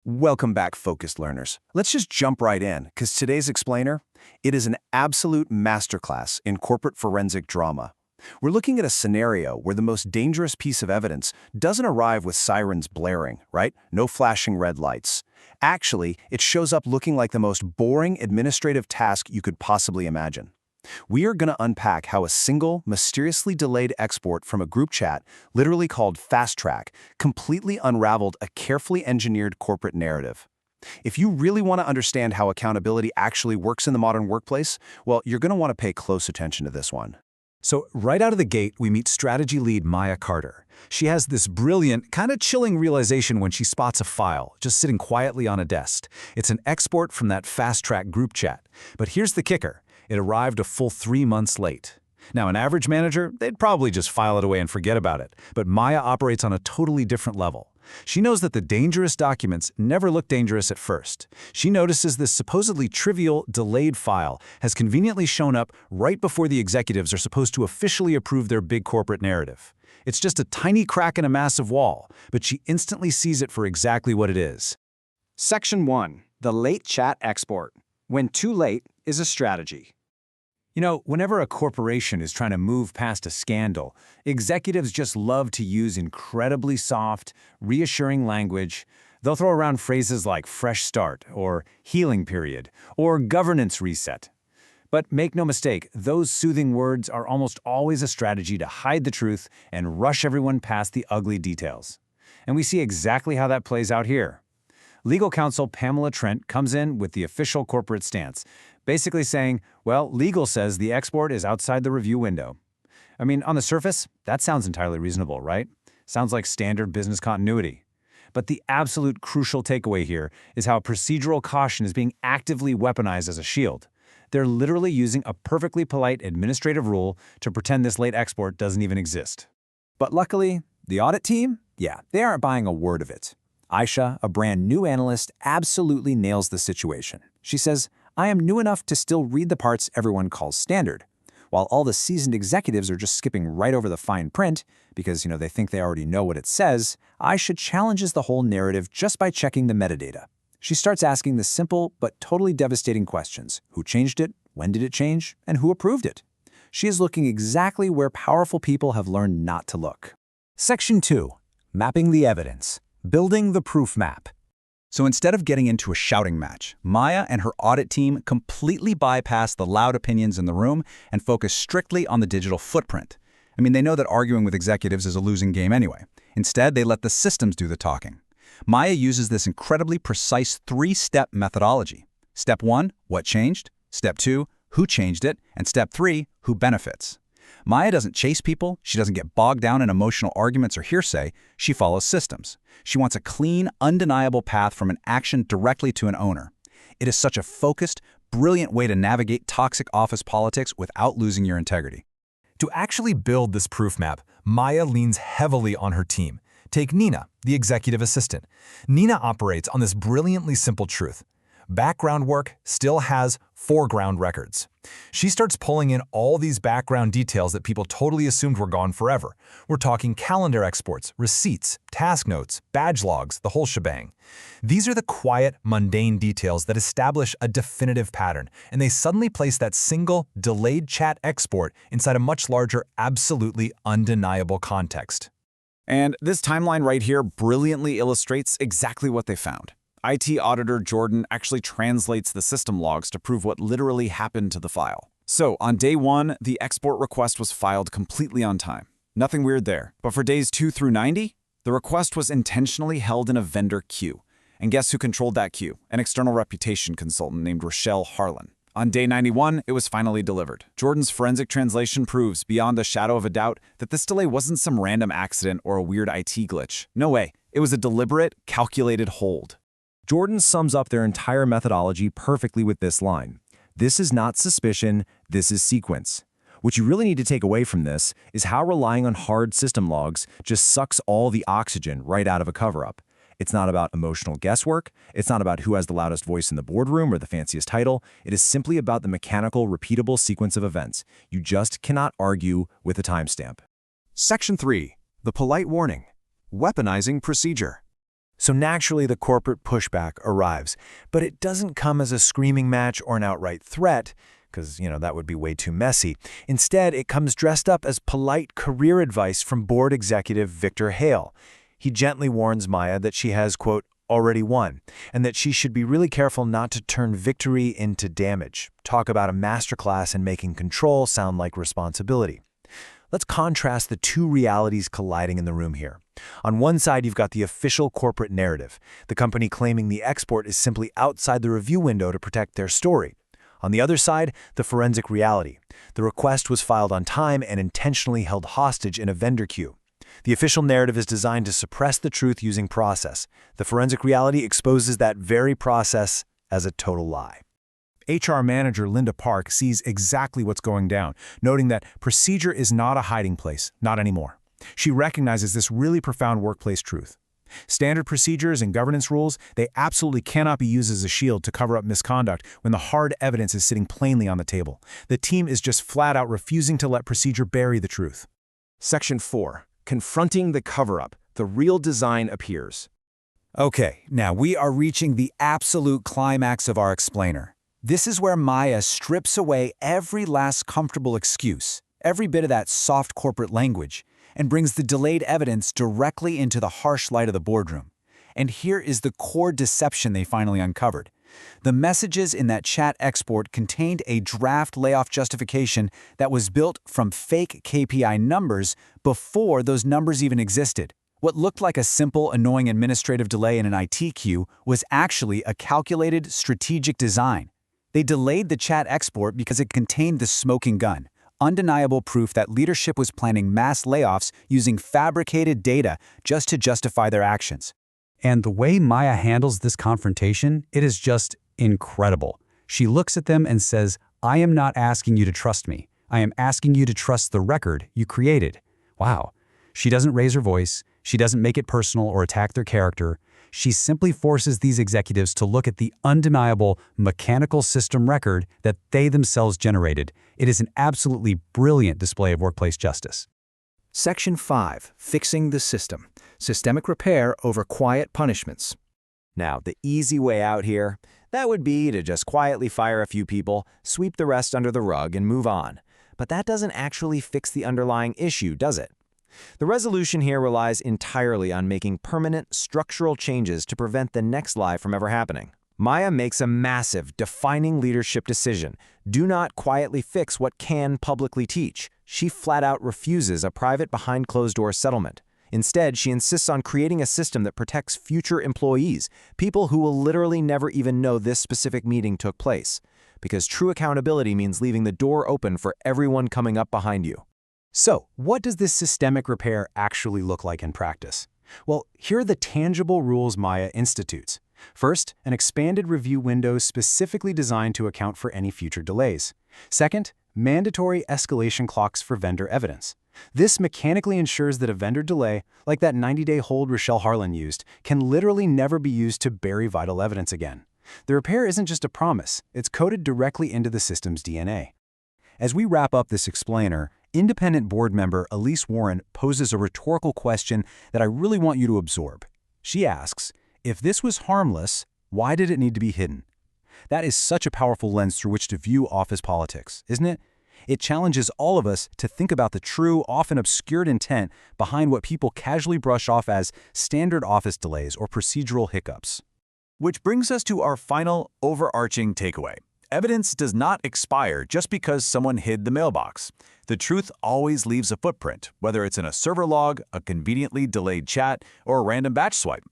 Welcome back, focused learners. Let's just jump right in, because today's explainer, it is an absolute masterclass in corporate forensic drama. We're looking at a scenario where the most dangerous piece of evidence doesn't arrive with sirens blaring, right? No flashing red lights. Actually, it shows up looking like the most boring administrative task you could possibly imagine. We are going to unpack how a single, mysteriously delayed export from a group chat, literally called Fast Track, completely unraveled a carefully engineered corporate narrative. If you really want to understand how accountability actually works in the modern workplace, well, you're going to want to pay close attention to this one. So right out of the gate, we meet strategy lead Maya Carter. She has this brilliant, kind of chilling realization when she spots a file, just sitting quietly on a desk. It's an export from that Fast Track group chat. But here's the kicker. It arrived a full 3 months late. Now, an average manager, they'd probably just file it away and forget about it. But Maya operates on a totally different level. She knows that the dangerous documents never look dangerous at first. She notices this supposedly trivial, delayed file has conveniently shown up right before the executives are supposed to officially approve their big corporate narrative. It's just a tiny crack in a massive wall, but she instantly sees it for exactly what it is. Section 1. The late chat export. When too late is a strategy. You know, whenever a corporation is trying to move past a scandal, executives just love to use incredibly soft, reassuring language. They'll throw around phrases like fresh start, or healing period, or governance reset. But make no mistake, those soothing words are almost always a strategy to hide the truth and rush everyone past the ugly details. And we see exactly how that plays out here. Legal counsel Pamela Trent comes in with the official corporate stance, basically saying, well, legal says the export is outside the review window. I mean, on the surface, that sounds entirely reasonable, right? Sounds like standard business continuity. But the absolute crucial takeaway here is how procedural caution is being actively weaponized as a shield. They're literally using a perfectly polite administrative rule to pretend this late export doesn't even exist. But luckily, the audit team, they aren't buying a word of it. Aisha, a brand new analyst, absolutely nails the situation. She says, I am new enough to still read the parts everyone calls standard, while all the seasoned executives are just skipping right over the fine print because, they think they already know what it says. Aisha challenges the whole narrative just by checking the metadata. She starts asking the simple but totally devastating questions. Who changed it? When did it change? And who approved it? She is looking exactly where powerful people have learned not to look. Section 2. Mapping the evidence. Building the proof map. So instead of getting into a shouting match, Maya and her audit team completely bypass the loud opinions in the room and focus strictly on the digital footprint. I mean, they know that arguing with executives is a losing game anyway. Instead, they let the systems do the talking. Maya uses this incredibly precise 3-step methodology. Step 1, what changed? Step 2, who changed it? And step 3, who benefits? Maya doesn't chase people, she doesn't get bogged down in emotional arguments or hearsay, she follows systems. She wants a clean, undeniable path from an action directly to an owner. It is such a focused, brilliant way to navigate toxic office politics without losing your integrity. To actually build this proof map, Maya leans heavily on her team. Take Nina, the executive assistant. Nina operates on this brilliantly simple truth. Background work still has foreground records. She starts pulling in all these background details that people totally assumed were gone forever. We're talking calendar exports, receipts, task notes, badge logs, the whole shebang. These are the quiet, mundane details that establish a definitive pattern, and they suddenly place that single, delayed chat export inside a much larger, absolutely undeniable context. And this timeline right here brilliantly illustrates exactly what they found. IT auditor Jordan actually translates the system logs to prove what literally happened to the file. So on day 1, the export request was filed completely on time. Nothing weird there. But for days 2 through 90, the request was intentionally held in a vendor queue. And guess who controlled that queue? An external reputation consultant named Rochelle Harlan. On day 91, it was finally delivered. Jordan's forensic translation proves, beyond a shadow of a doubt, that this delay wasn't some random accident or a weird IT glitch. No way. It was a deliberate, calculated hold. Jordan sums up their entire methodology perfectly with this line. This is not suspicion, this is sequence. What you really need to take away from this is how relying on hard system logs just sucks all the oxygen right out of a cover-up. It's not about emotional guesswork, it's not about who has the loudest voice in the boardroom or the fanciest title, it is simply about the mechanical, repeatable sequence of events. You just cannot argue with a timestamp. Section 3. The polite warning. Weaponizing procedure. So naturally, the corporate pushback arrives. But it doesn't come as a screaming match or an outright threat, because, that would be way too messy. Instead, it comes dressed up as polite career advice from board executive Victor Hale. He gently warns Maya that she has, quote, already won, and that she should be really careful not to turn victory into damage. Talk about a masterclass in making control sound like responsibility. Let's contrast the two realities colliding in the room here. On one side, you've got the official corporate narrative, the company claiming the export is simply outside the review window to protect their story. On the other side, the forensic reality. The request was filed on time and intentionally held hostage in a vendor queue. The official narrative is designed to suppress the truth using process. The forensic reality exposes that very process as a total lie. HR manager Linda Park sees exactly what's going down, noting that procedure is not a hiding place, not anymore. She recognizes this really profound workplace truth. Standard procedures and governance rules, they absolutely cannot be used as a shield to cover up misconduct when the hard evidence is sitting plainly on the table. The team is just flat out refusing to let procedure bury the truth. Section 4. Confronting the cover-up. The real design appears. Okay, now we are reaching the absolute climax of our explainer. This is where Maya strips away every last comfortable excuse, every bit of that soft corporate language, and brings the delayed evidence directly into the harsh light of the boardroom. And here is the core deception they finally uncovered. The messages in that chat export contained a draft layoff justification that was built from fake KPI numbers before those numbers even existed. What looked like a simple, annoying administrative delay in an IT queue was actually a calculated, strategic design. They delayed the chat export because it contained the smoking gun, undeniable proof that leadership was planning mass layoffs using fabricated data just to justify their actions. And the way Maya handles this confrontation, it is just incredible. She looks at them and says, I am not asking you to trust me. I am asking you to trust the record you created. Wow. She doesn't raise her voice. She doesn't make it personal or attack their character. She simply forces these executives to look at the undeniable mechanical system record that they themselves generated. It is an absolutely brilliant display of workplace justice. Section 5. Fixing the system. Systemic repair over quiet punishments. Now, the easy way out here, that would be to just quietly fire a few people, sweep the rest under the rug, and move on. But that doesn't actually fix the underlying issue, does it? The resolution here relies entirely on making permanent, structural changes to prevent the next lie from ever happening. Maya makes a massive, defining leadership decision. Do not quietly fix what can publicly teach. She flat out refuses a private behind-closed-door settlement. Instead, she insists on creating a system that protects future employees, people who will literally never even know this specific meeting took place. Because true accountability means leaving the door open for everyone coming up behind you. So, what does this systemic repair actually look like in practice? Well, here are the tangible rules Maya institutes. First, an expanded review window specifically designed to account for any future delays. Second, mandatory escalation clocks for vendor evidence. This mechanically ensures that a vendor delay, like that 90-day hold Rochelle Harlan used, can literally never be used to bury vital evidence again. The repair isn't just a promise, it's coded directly into the system's DNA. As we wrap up this explainer, independent board member Elise Warren poses a rhetorical question that I really want you to absorb. She asks, if this was harmless, why did it need to be hidden? That is such a powerful lens through which to view office politics, isn't it? It challenges all of us to think about the true, often obscured intent behind what people casually brush off as standard office delays or procedural hiccups. Which brings us to our final overarching takeaway. Evidence does not expire just because someone hid the mailbox. The truth always leaves a footprint, whether it's in a server log, a conveniently delayed chat, or a random batch swipe.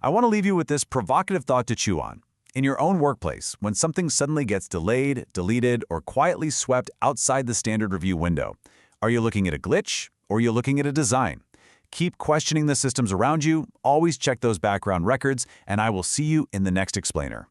I want to leave you with this provocative thought to chew on. In your own workplace, when something suddenly gets delayed, deleted, or quietly swept outside the standard review window, are you looking at a glitch or are you looking at a design? Keep questioning the systems around you, always check those background records, and I will see you in the next explainer.